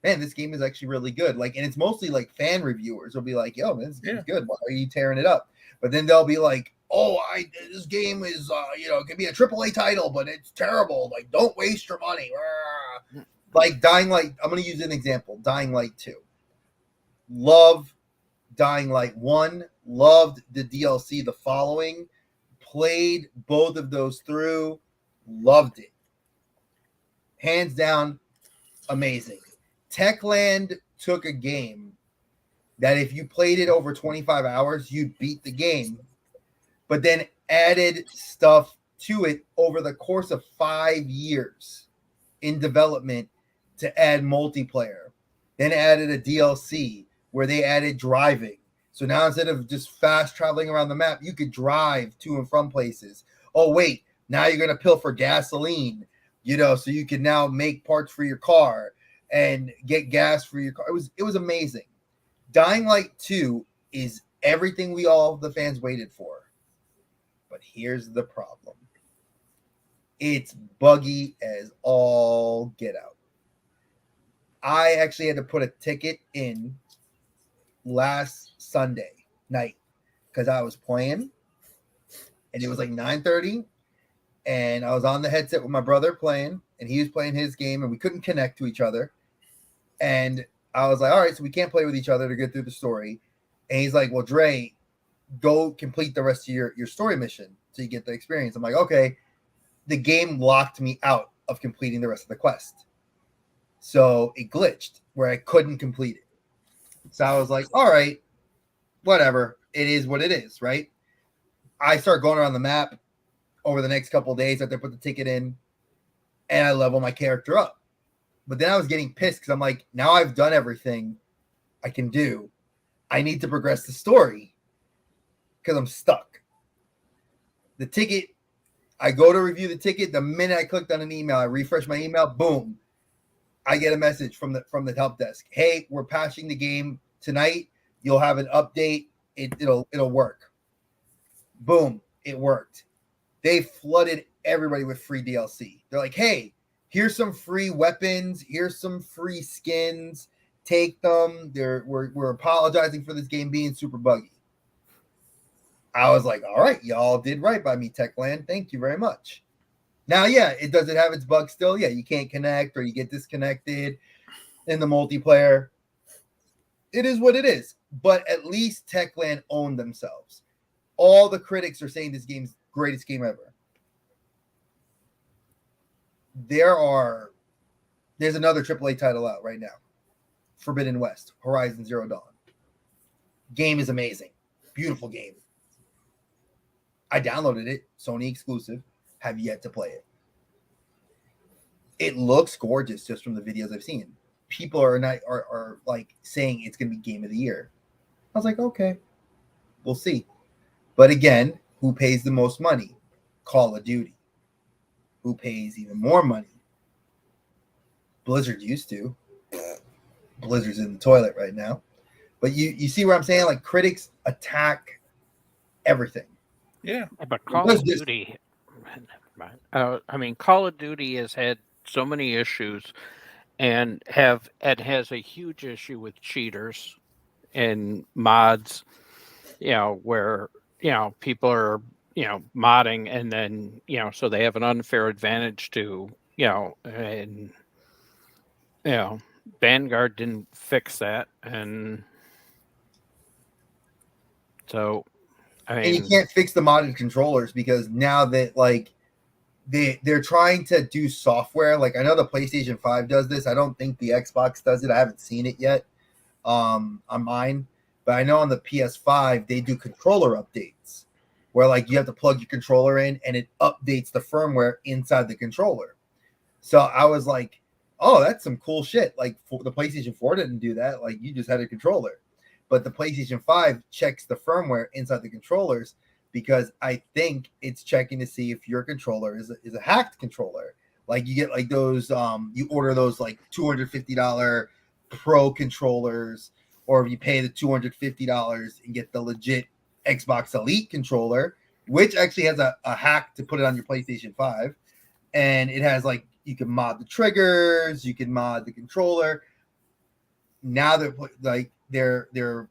man, this game is actually really good. Like, and it's mostly like fan reviewers will be like, yo, man, this game's good. Why are you tearing it up? But then they'll be like, this game is, it can be a AAA title, but it's terrible. Like, don't waste your money. Like Dying Light. I'm going to use an example. Dying Light 2. Love Dying Light 1. Loved the DLC, The Following. Played both of those through. Loved it. Hands down, amazing. Techland took a game that if you played it over 25 hours, you'd beat the game. but then added stuff to it over the course of 5 years in development to add multiplayer. Then added a DLC where they added driving. So now instead of just fast traveling around the map, you could drive to and from places. Oh, wait, now you're going to pilfer gasoline, so you can now make parts for your car and get gas for your car. It was amazing. Dying Light 2 is everything the fans waited for. But here's the problem. It's buggy as all get out. I actually had to put a ticket in last Sunday night because I was playing and it was like 9:30 and I was on the headset with my brother playing and he was playing his game and we couldn't connect to each other. And I was like, all right, so we can't play with each other to get through the story. And he's like, well, Dre, go complete the rest of your story mission so you get the experience. I'm like, okay. The game locked me out of completing the rest of the quest. So it glitched where I couldn't complete it. So I was like, all right, whatever. It is what it is, right? I start going around the map over the next couple of days after I put the ticket in and I level my character up. But then I was getting pissed because I'm like, now I've done everything I can do. I need to progress the story because I'm stuck. The ticket, I go to review the ticket. The minute I clicked on an email, I refresh my email, boom. I get a message from the help desk. Hey, we're patching the game tonight. You'll have an update. It'll work. Boom, it worked. They flooded everybody with free DLC. They're like, hey, here's some free weapons. Here's some free skins. Take them. We're apologizing for this game being super buggy. I was like, all right, y'all did right by me, Techland. Thank you very much. Now, yeah, does it have its bugs still? Yeah, you can't connect or you get disconnected in the multiplayer. It is what it is. But at least Techland owned themselves. All the critics are saying this game's greatest game ever. There's another AAA title out right now. Forbidden West, Horizon Zero Dawn. Game is amazing. Beautiful game. I downloaded it, Sony exclusive, have yet to play it. It looks gorgeous just from the videos I've seen. People are like saying it's going to be game of the year. I was like, okay, we'll see. But again, who pays the most money? Call of Duty. Who pays even more money? Blizzard used to. Blizzard's in the toilet right now. But you see what I'm saying? Like critics attack everything. Yeah. But Call of Duty, Call of Duty has had so many issues and has a huge issue with cheaters and mods, where, people are, modding and then, so they have an unfair advantage to, and, Vanguard didn't fix that. And so, and you can't fix the modded controllers because now that they're trying to do software. Like I know the PlayStation 5 does this. I don't think the Xbox does it. I haven't seen it yet on mine. But I know on the PS5 they do controller updates where you have to plug your controller in and it updates the firmware inside the controller. So I was like, oh, that's some cool shit. The PlayStation 4 didn't do that. You just had a controller. But the PlayStation 5 checks the firmware inside the controllers because I think it's checking to see if your controller is a hacked controller. You get those, you order those $250 Pro controllers, or if you pay the $250 and get the legit Xbox Elite controller, which actually has a hack to put it on your PlayStation 5. And it has you can mod the triggers, you can mod the controller. Now they're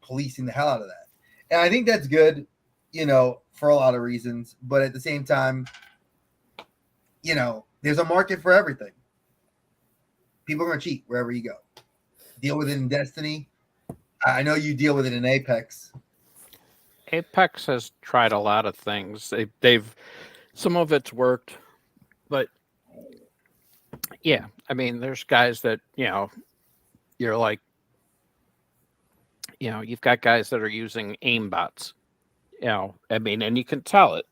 policing the hell out of that. And I think that's good, for a lot of reasons. But at the same time, there's a market for everything. People are going to cheat wherever you go. Deal with it in Destiny. I know you deal with it in Apex. Apex has tried a lot of things. They've some of it's worked, but yeah, there's guys that, you're like, you've got guys that are using aim bots I mean, and you can tell it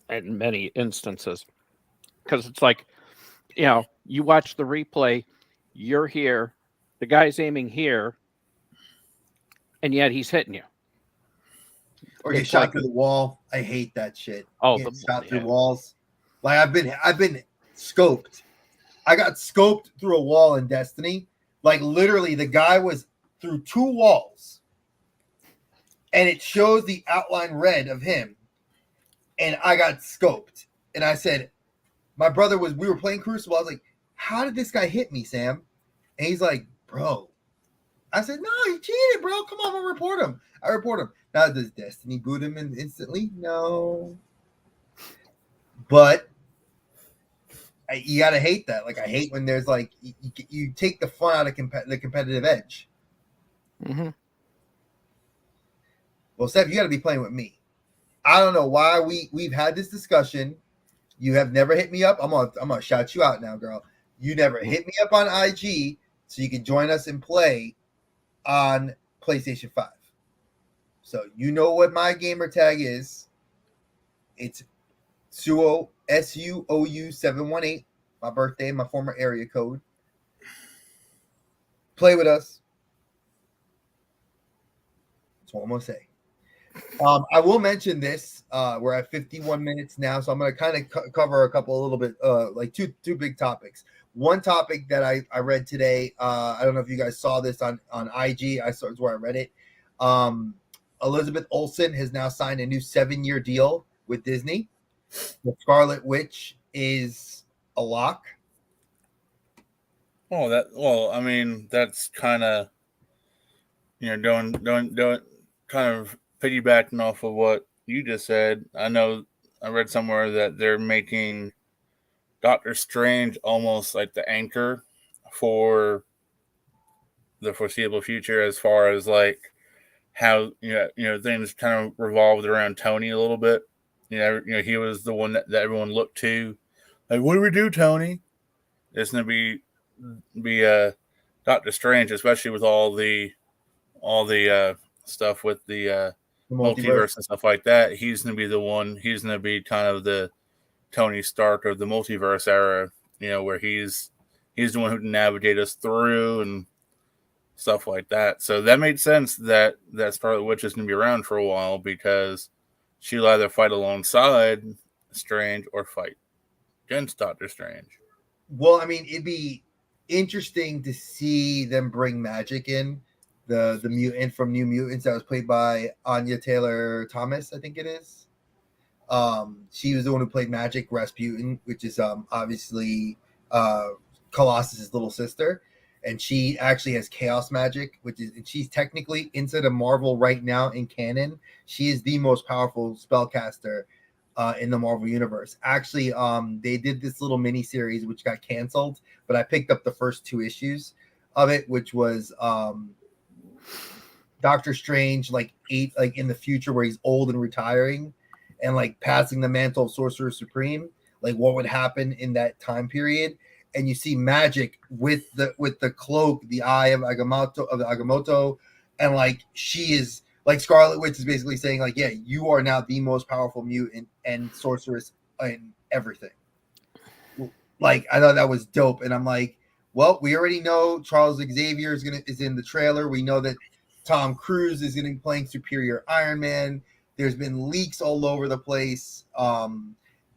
in many instances because it's like, you watch the replay, you're here, the guy's aiming here, and yet he's hitting you. Or get It's shot like, through the wall. I hate that shit. Oh, Getting the- shot through yeah. walls. Like I've been scoped. I got scoped through a wall in Destiny. Like literally, the guy was through 2 walls, and it shows the outline red of him. And I got scoped, and I said, "My brother was. We were playing Crucible. I was like, how did this guy hit me, Sam?" And he's like, "Bro." I said, "No, he cheated, bro. Come on, I'll report him." I report him. Now, does Destiny boot him instantly? No. But you gotta hate that. Like I hate when there's like you take the fun out of the competitive edge. Mm-hmm. Well, Steph, you got to be playing with me. I don't know why we've had this discussion. You have never hit me up. I'm gonna shout you out now, girl. You never hit me up on IG so you can join us and play on PlayStation 5. So you know what my gamer tag is. It's Suou SUOU 718. My birthday, my former area code. Play with us. That's what I'm gonna say. I will mention this. We're at 51 minutes now, so I'm going to kind of cover a little bit, like two big topics. One topic that I read today. I don't know if you guys saw this on IG. I saw it's where I read it. Elizabeth Olsen has now signed a new 7-year deal with Disney. The Scarlet Witch is a lock. I mean, that's kind of doing kind of piggybacking off of what you just said. I know I read somewhere that they're making Doctor Strange almost like the anchor for the foreseeable future, as far as like how things kind of revolved around Tony a little bit. He was the one that everyone looked to. Like, what do we do, Tony? It's gonna be Doctor Strange, especially with all the stuff with the multiverse and stuff like that. He's gonna be the one. He's gonna be kind of the Tony Stark of the multiverse era. Where he's the one who can navigate us through and stuff like that. So that made sense that Scarlet Witch is gonna be around for a while, because she'll either fight alongside Strange or fight against Doctor Strange. Well, I mean, it'd be interesting to see them bring Magic in, the mutant from New Mutants that was played by Anya Taylor-Thomas, I think it is. She was the one who played Magic Rasputin, which is obviously Colossus's little sister, and she actually has Chaos Magic, and she's technically inside of Marvel right now in canon. She is the most powerful spellcaster in the Marvel universe. Actually, they did this little mini series which got canceled, but I picked up the first 2 issues of it, which was Doctor Strange like in the future where he's old and retiring and like passing the mantle of Sorcerer Supreme, like what would happen in that time period. And you see Magic with the cloak, the eye of Agamotto, and like she is like Scarlet Witch is basically saying like, yeah, you are now the most powerful mutant and sorceress in everything. Like I thought that was dope, and I'm like, well, we already know Charles Xavier is in the trailer. We know that Tom Cruise is going to be playing Superior Iron Man. There's been leaks all over the place.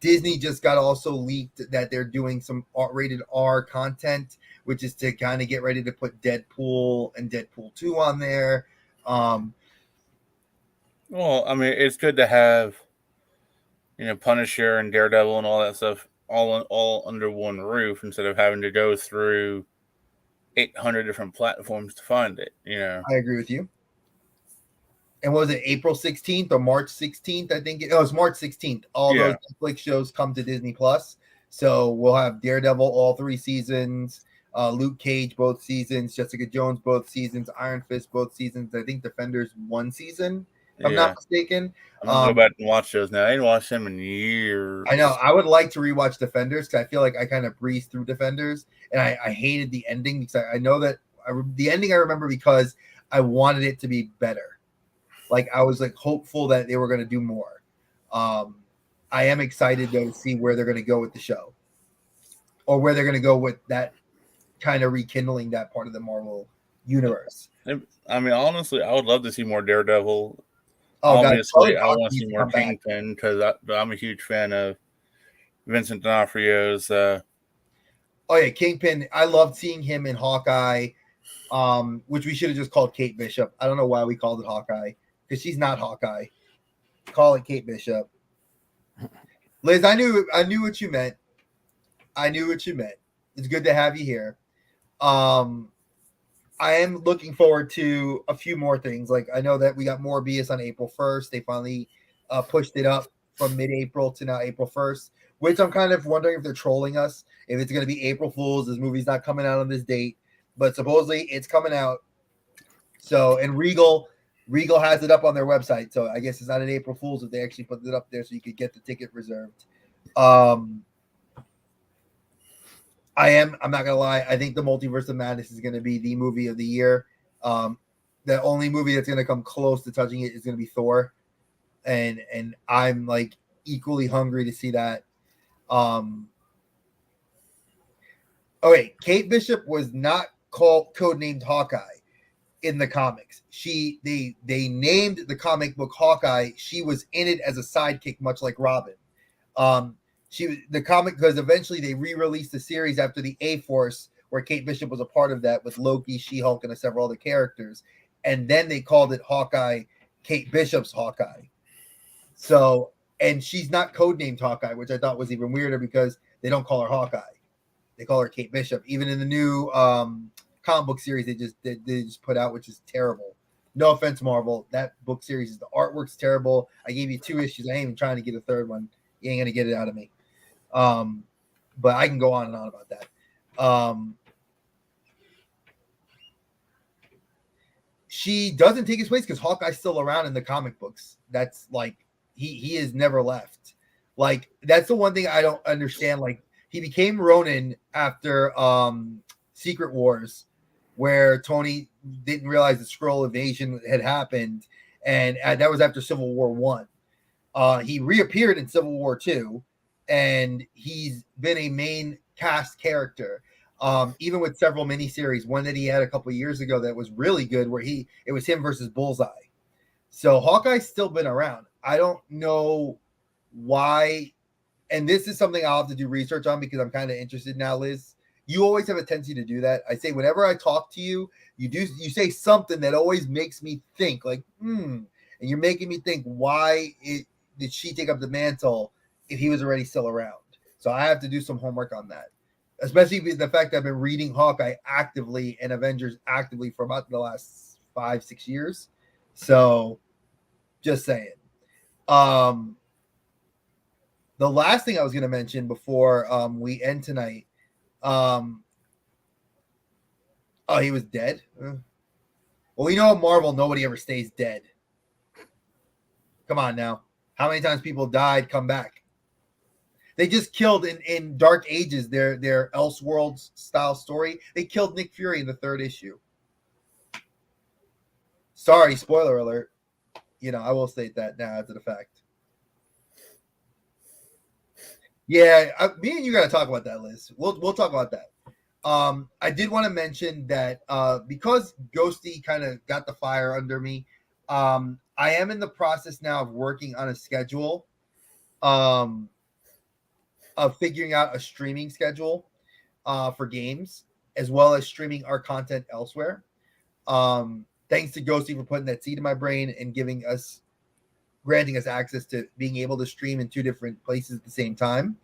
Disney just got also leaked that they're doing some rated R content, which is to kind of get ready to put Deadpool and Deadpool 2 on there. Well, I mean, it's good to have, Punisher and Daredevil and all that stuff all under one roof, instead of having to go through 800 different platforms to find it. I agree with you. And was it April 16th or March 16th? I think it was March 16th. All those Netflix shows come to Disney Plus. So we'll have Daredevil all 3 seasons, Luke Cage both seasons, Jessica Jones both seasons, Iron Fist both seasons. I think Defenders 1 season, if I'm not mistaken. I'm gonna go back and watch those now. I didn't watch them in years. I know. I would like to rewatch Defenders because I feel like I kind of breezed through Defenders, and I hated the ending because I know that the ending I remember because I wanted it to be better. Like I was like hopeful that they were going to do more. I am excited though to see where they're going to go with the show, or where they're going to go with that kind of rekindling that part of the Marvel universe. I mean, honestly, I would love to see more Daredevil. Oh god, Obviously, I Talk want to needs see to more come back. Kingpin because I'm a huge fan of Vincent D'Onofrio's. Oh yeah, Kingpin. I loved seeing him in Hawkeye, which we should have just called Kate Bishop. I don't know why we called it Hawkeye because she's not Hawkeye. Call it Kate Bishop. Liz, I knew what you meant. I knew what you meant. It's good to have you here. I am looking forward to a few more things. Like I know that we got Morbius on April 1st. They finally pushed it up from mid-April to now April 1st, which I'm kind of wondering if they're trolling us. If it's going to be April Fool's, this movie's not coming out on this date, but supposedly it's coming out. So, and Regal has it up on their website. So I guess it's not an April Fool's if they actually put it up there so you could get the ticket reserved. I'm not gonna lie. I think the Multiverse of Madness is gonna be the movie of the year. The only movie that's gonna come close to touching it is gonna be Thor, and I'm like equally hungry to see that. Okay, Kate Bishop was not codenamed Hawkeye in the comics. They named the comic book Hawkeye. She was in it as a sidekick, much like Robin. She was the comic because eventually they re-released the series after the A-Force, where Kate Bishop was a part of that with Loki, She-Hulk, and several other characters. And then they called it Hawkeye, Kate Bishop's Hawkeye. So, and she's not codenamed Hawkeye, which I thought was even weirder because they don't call her Hawkeye. They call her Kate Bishop. Even in the new comic book series they just put out, which is terrible. No offense, Marvel. That book series, the artwork's terrible. I gave you 2 issues. I ain't even trying to get a third one. You ain't gonna get it out of me. But I can go on and on about that. She doesn't take his place because Hawkeye's still around in the comic books. That's like he is never left. Like that's the one thing I don't understand. Like he became Ronin after Secret Wars, where Tony didn't realize the Skrull invasion had happened, and that was after Civil War I. He reappeared in Civil War II, and he's been a main cast character, even with several miniseries. One that he had a couple of years ago that was really good, where it was him versus Bullseye. So Hawkeye's still been around. I don't know why, and this is something I'll have to do research on because I'm kind of interested now, Liz. You always have a tendency to do that. I say whenever I talk to you, you say something that always makes me think, like, and you're making me think, why did she take up the mantle if he was already still around? So I have to do some homework on that, especially with the fact that I've been reading Hawkeye actively and Avengers actively for about the last 5-6 years. So just saying. The last thing I was going to mention before we end tonight, oh, he was dead? Well, we know at Marvel, nobody ever stays dead. Come on now. How many times people died, come back? They just killed in Dark Ages, their Elseworlds style story. They killed Nick Fury in the 3rd issue. Sorry, spoiler alert. I will state that now after the fact. Yeah, me and you got to talk about that, Liz. We'll talk about that. I did want to mention that because Ghosty kind of got the fire under me, I am in the process now of working on a schedule, of figuring out a streaming schedule for games, as well as streaming our content elsewhere. Thanks to Ghosty for putting that seed in my brain and granting us access to being able to stream in 2 different places at the same time.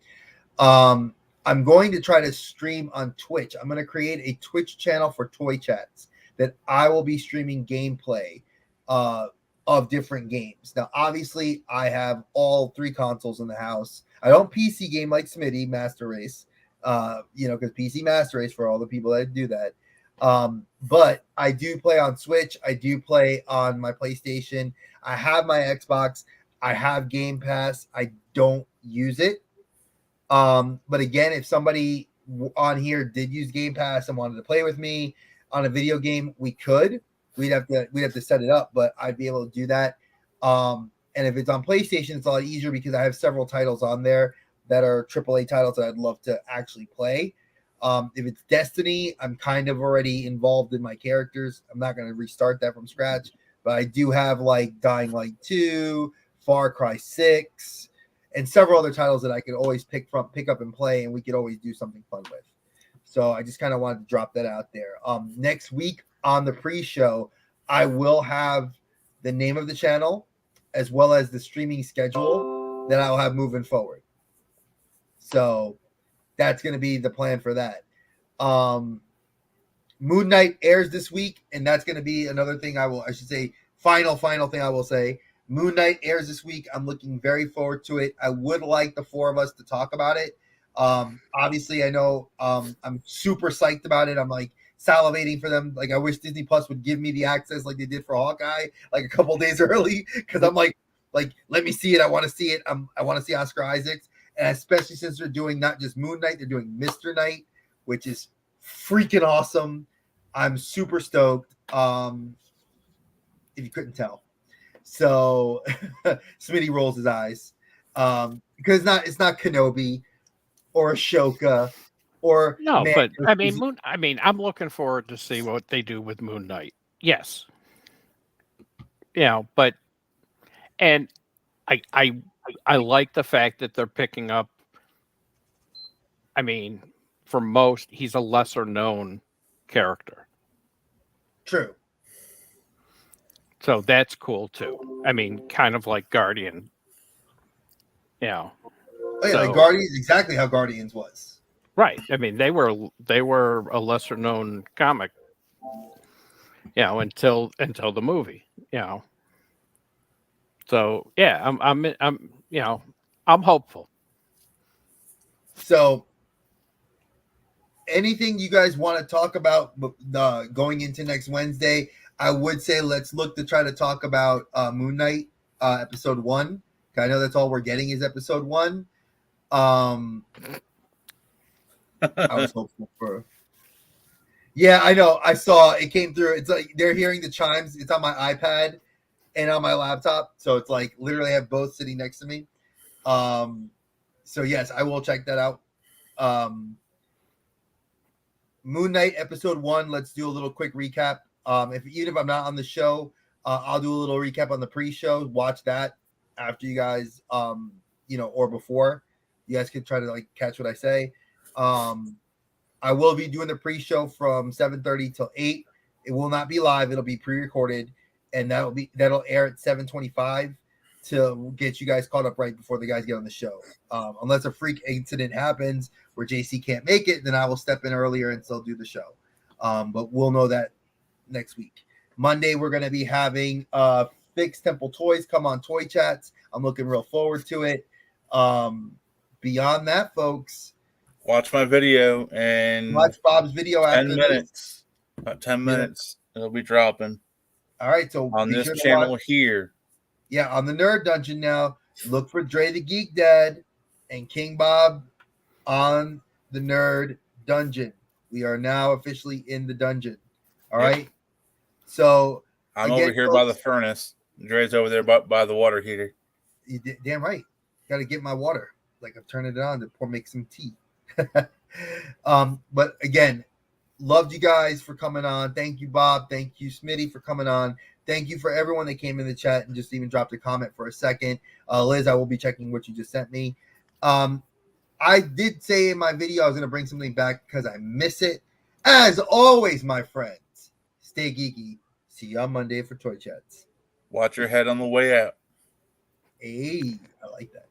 I'm going to try to stream on Twitch. I'm going to create a Twitch channel for Toy Chats that I will be streaming gameplay of different games. Now, obviously, I have all 3 consoles in the house. I don't PC game like Smitty Master Race, because PC Master Race for all the people that do that. But I do play on Switch. I do play on my PlayStation. I have my Xbox. I have Game Pass. I don't use it. But again, if somebody on here did use Game Pass and wanted to play with me on a video game, we could. We'd have to set it up, but I'd be able to do that. And if it's on PlayStation, it's a lot easier because I have several titles on there that are AAA titles that I'd love to actually play. If it's Destiny, I'm kind of already involved in my characters. I'm not going to restart that from scratch, but I do have like Dying Light 2, Far Cry 6, and several other titles that I could always pick up and play, and we could always do something fun with. So I just kind of wanted to drop that out there. Next week on the pre-show, I will have the name of the channel as well as the streaming schedule that I'll have moving forward. So that's going to be the plan for that. Moon Knight airs this week, and that's going to be another thing final thing I will say. Moon Knight airs this week. I'm looking very forward to it. I would like the four of us to talk about it. Obviously, I know I'm super psyched about it. I'm like salivating for them. Like I wish Disney Plus would give me the access like they did for Hawkeye, like a couple days early, because I'm like let me see it. I want to see it. I want to see Oscar Isaacs, and especially since they're doing not just Moon Knight, they're doing Mr. Knight, which is freaking awesome. I'm super stoked. If you couldn't tell. So Smitty rolls his eyes. Because it's not Kenobi or Ashoka or No, but I mean, I'm looking forward to see what they do with Moon Knight. Yes. But and I like the fact that they're picking up. I mean, for most, he's a lesser known character. True. So that's cool too. I mean, kind of like Guardian. Like Guardians, exactly how Guardians was. Right. I mean, they were a lesser known comic. Until the movie. So yeah, I'm hopeful. So anything you guys want to talk about going into next Wednesday? I would say let's look to try to talk about Moon Knight episode 1. I know that's all we're getting is episode 1. I was hopeful for. Yeah, I know. I saw it came through. It's like they're hearing the chimes. It's on my iPad and on my laptop, so it's like literally I have both sitting next to me. So yes, I will check that out. Moon Knight episode 1. Let's do a little quick recap. If I'm not on the show, I'll do a little recap on the pre-show. Watch that after you guys, or before. You guys can try to like catch what I say. I will be doing the pre-show from 7:30 till 8. It will not be live. It'll be pre-recorded, and that'll air at 7:25 to get you guys caught up right before the guys get on the show. Unless a freak incident happens where JC can't make it, then I will step in earlier and still do the show. But we'll know that next week. Monday, we're going to be having Fixed Temple Toys come on Toy Chats. I'm looking real forward to it. Beyond that, folks, watch my video and watch Bob's video 10 after minutes. About 10 minutes. It'll be dropping. All right. So on this channel here. Yeah, on the Nerd Dungeon now. Look for Dre the Geek Dad and King Bob on the Nerd Dungeon. We are now officially in the dungeon. All right. So I'm over here by the furnace. Dre's over there by the water heater. You damn right. Got to get my water. Like I'm turning it on to make some tea. But again, loved you guys for coming on. Thank you, Bob. Thank you, Smitty, for coming on. Thank you for everyone that came in the chat and just even dropped a comment for a second. Liz, I will be checking what you just sent me. I did say in my video I was going to bring something back because I miss it. As always, my friends, stay geeky. See you on Monday for Toy Chats. Watch your head on the way out. Hey, I like that.